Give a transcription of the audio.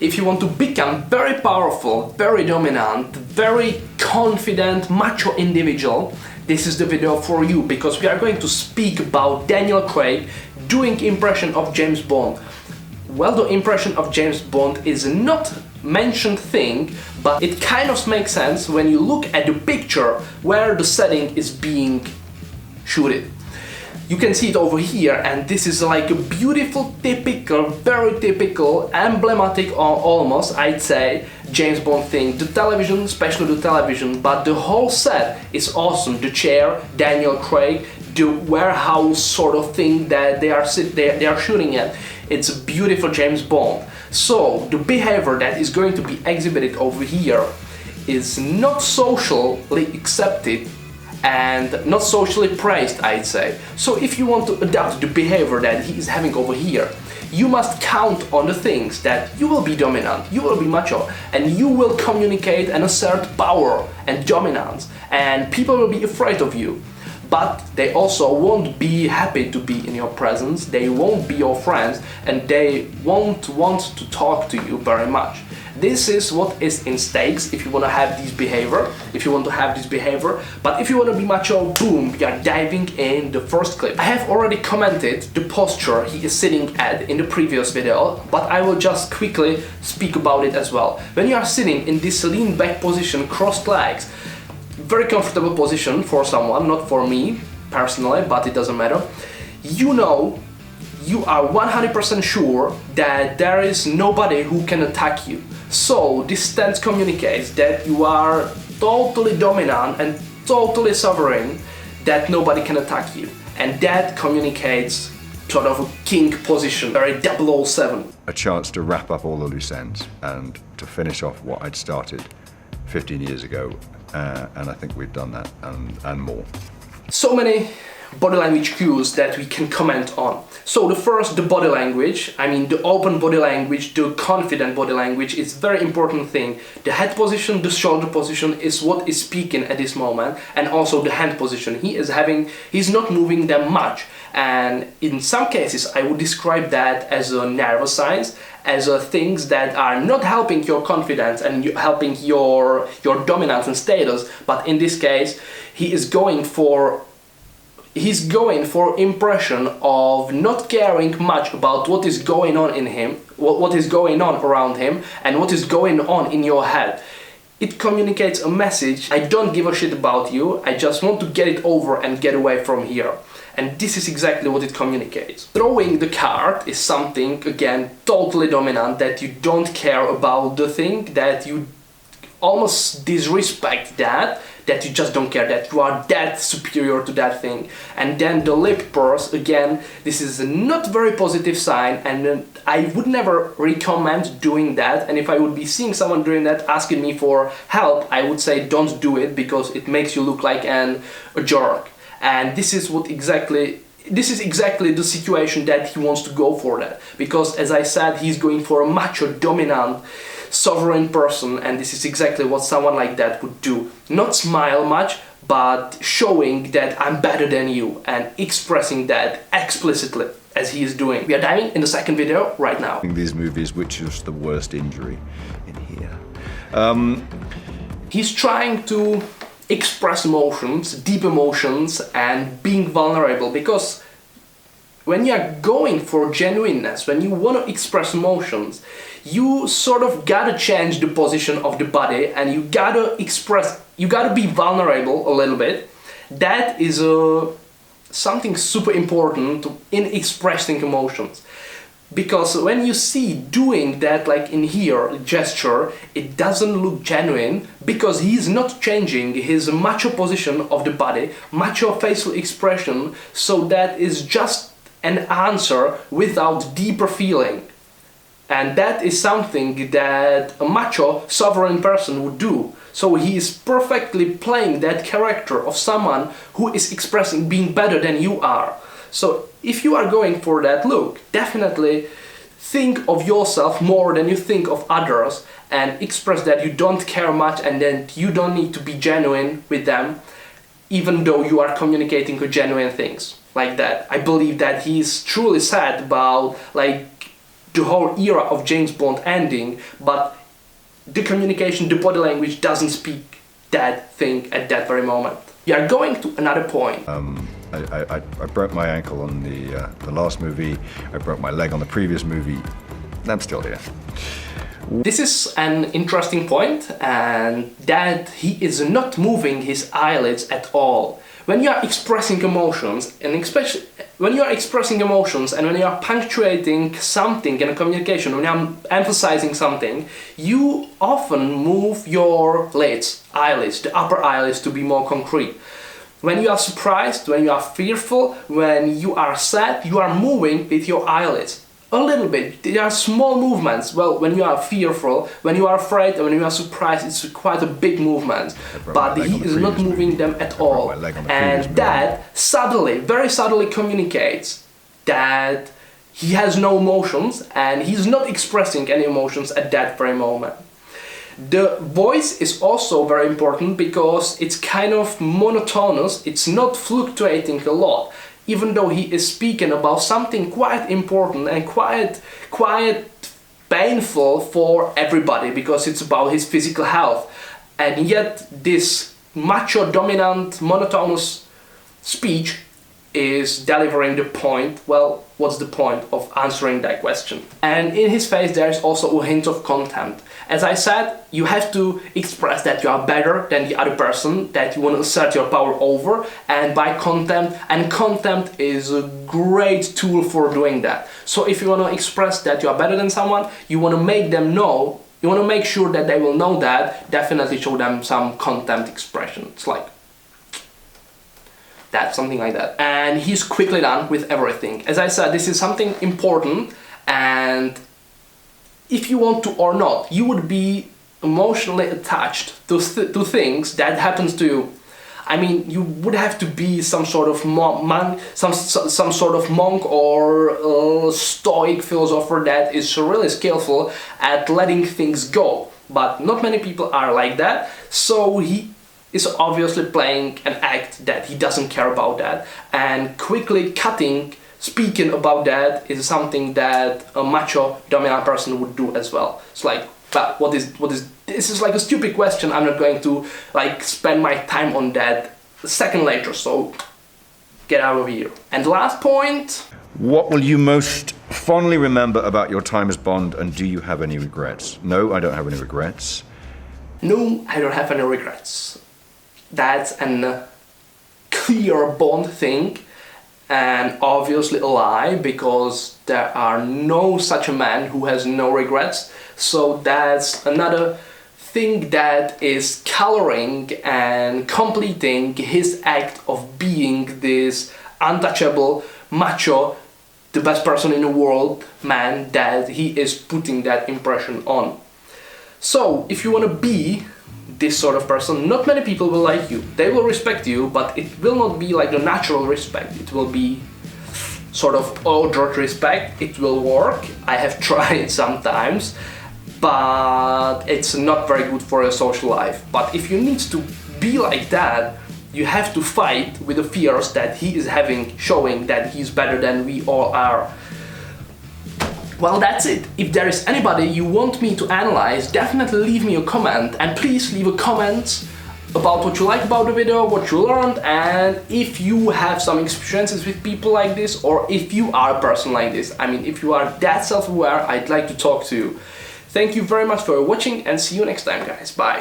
If you want to become very powerful, very dominant, very confident, macho individual, this is the video for you, because we are going to speak about Daniel Craig doing impression of James Bond. Well, the impression of James Bond is not mentioned thing, but it kind of makes sense when you look at the picture where the setting is being shooted. You can see it over here, and this is like a beautiful, typical, very typical, emblematic, or almost, I'd say, James Bond thing. The television, especially the television, but the whole set is awesome. The chair, Daniel Craig, the warehouse sort of thing that they are shooting at. It's a beautiful James Bond. So the behavior that is going to be exhibited over here is not socially accepted and not socially praised, I'd say. So if you want to adapt the behavior that he is having over here, you must count on the things that you will be dominant, you will be macho, and you will communicate and assert power and dominance, and people will be afraid of you. But they also won't be happy to be in your presence, they won't be your friends, and they won't want to talk to you very much. This is what is in stakes if you want to have this behavior, but if you want to be macho, boom, we are diving in the first clip. I have already commented the posture he is sitting at in the previous video, but I will just quickly speak about it as well. When you are sitting in this lean back position, crossed legs, very comfortable position for someone, not for me personally, but it doesn't matter. You know, you are 100% sure that there is nobody who can attack you. So this stance communicates that you are totally dominant and totally sovereign, that nobody can attack you. And that communicates sort of a king position, very 007. A chance to wrap up all the loose ends and to finish off what I'd started 15 years ago. And I think we've done that and more. So many body language cues that we can comment on. So the first, the body language, I mean the open body language, the confident body language is very important thing. The head position, the shoulder position is what is speaking at this moment, and also the hand position. He's not moving that much, and in some cases I would describe that as a nervous signs, as things that are not helping your confidence and helping your dominance and status, but in this case he's going for impression of not caring much about what is going on in him, what is going on around him, and what is going on in your head. It communicates a message: I don't give a shit about you, I just want to get it over and get away from here. And this is exactly what it communicates. Throwing the card is something, again, totally dominant, that you don't care about the thing, that you almost disrespect that you just don't care, that you are that superior to that thing. And then the lip purse, again, this is a not very positive sign, and I would never recommend doing that. And if I would be seeing someone doing that, asking me for help, I would say don't do it, because it makes you look like a jerk. And this is exactly the situation that he wants to go for, that, because as I said, he's going for a macho, dominant, sovereign person, and this is exactly what someone like that would do. Not smile much, but showing that I'm better than you and expressing that explicitly, as he is doing. We are diving in the second video right now. These movies, which is the worst injury in here? He's trying to express emotions, deep emotions, and being vulnerable, because when you are going for genuineness, when you want to express emotions, you sort of gotta change the position of the body, and you gotta be vulnerable a little bit. That is something super important in expressing emotions. Because when you see doing that, like in here, gesture, it doesn't look genuine, because he's not changing his macho position of the body, macho facial expression, so that is just an answer without deeper feeling. And that is something that a macho, sovereign person would do. So he is perfectly playing that character of someone who is expressing being better than you are. So if you are going for that look, definitely think of yourself more than you think of others, and express that you don't care much and that you don't need to be genuine with them, even though you are communicating genuine things like that. I believe that he is truly sad about like the whole era of James Bond ending, but the communication, the body language doesn't speak that thing at that very moment. We are going to another point. I broke my ankle on the last movie. I broke my leg on the previous movie. I'm still here. This is an interesting point, and that he is not moving his eyelids at all. When you are expressing emotions, and especially when you are expressing emotions and when you are punctuating something in a communication, when you are emphasizing something, you often move your eyelids, the upper eyelids, to be more concrete. When you are surprised, when you are fearful, when you are sad, you are moving with your eyelids. A little bit. There are small movements. Well, when you are fearful, when you are afraid, and when you are surprised, it's quite a big movement. But he is not moving them at all. And that subtly, very subtly communicates that he has no emotions and he's not expressing any emotions at that very moment. The voice is also very important because it's kind of monotonous, it's not fluctuating a lot. Even though he is speaking about something quite important and quite painful for everybody because it's about his physical health. And yet this macho dominant monotonous speech is delivering the point. Well, what's the point of answering that question? And in his face there is also a hint of contempt. As I said, you have to express that you are better than the other person, that you want to assert your power over, and by contempt, and contempt is a great tool for doing that. So if you want to express that you are better than someone, you want to make them know, you want to make sure that they will know that, definitely show them some contempt expression. It's like that, something like that. And he's quickly done with everything. As I said, this is something important, and if you want to or not, you would be emotionally attached to things that happens to you. I mean, you would have to be some sort of monk, some sort of monk or stoic philosopher that is really skillful at letting things go. But not many people are like that, so he is obviously playing an act that he doesn't care about that, and quickly speaking about that is something that a macho dominant person would do as well. It's like, but what is this is like a stupid question. I'm not going to like spend my time on that a second later, so get out of here. And last point. What will you most fondly remember about your time as Bond, and do you have any regrets? No, I don't have any regrets. No, I don't have any regrets. That's a clear Bond thing. And obviously a lie, because there are no such a man who has no regrets. So that's another thing that is coloring and completing his act of being this untouchable, macho, the best person in the world man that he is putting that impression on. So if you want to be this sort of person, not many people will like you. They will respect you, but it will not be like the natural respect. It will be sort of ordered respect. It will work. I have tried sometimes, but it's not very good for your social life. But if you need to be like that, you have to fight with the fears that he is having, showing that he's better than we all are. Well, that's it. If there is anybody you want me to analyze, definitely leave me a comment, and please leave a comment about what you like about the video, what you learned, and if you have some experiences with people like this, or if you are a person like this. I mean, if you are that self-aware, I'd like to talk to you. Thank you very much for watching, and see you next time, guys. Bye.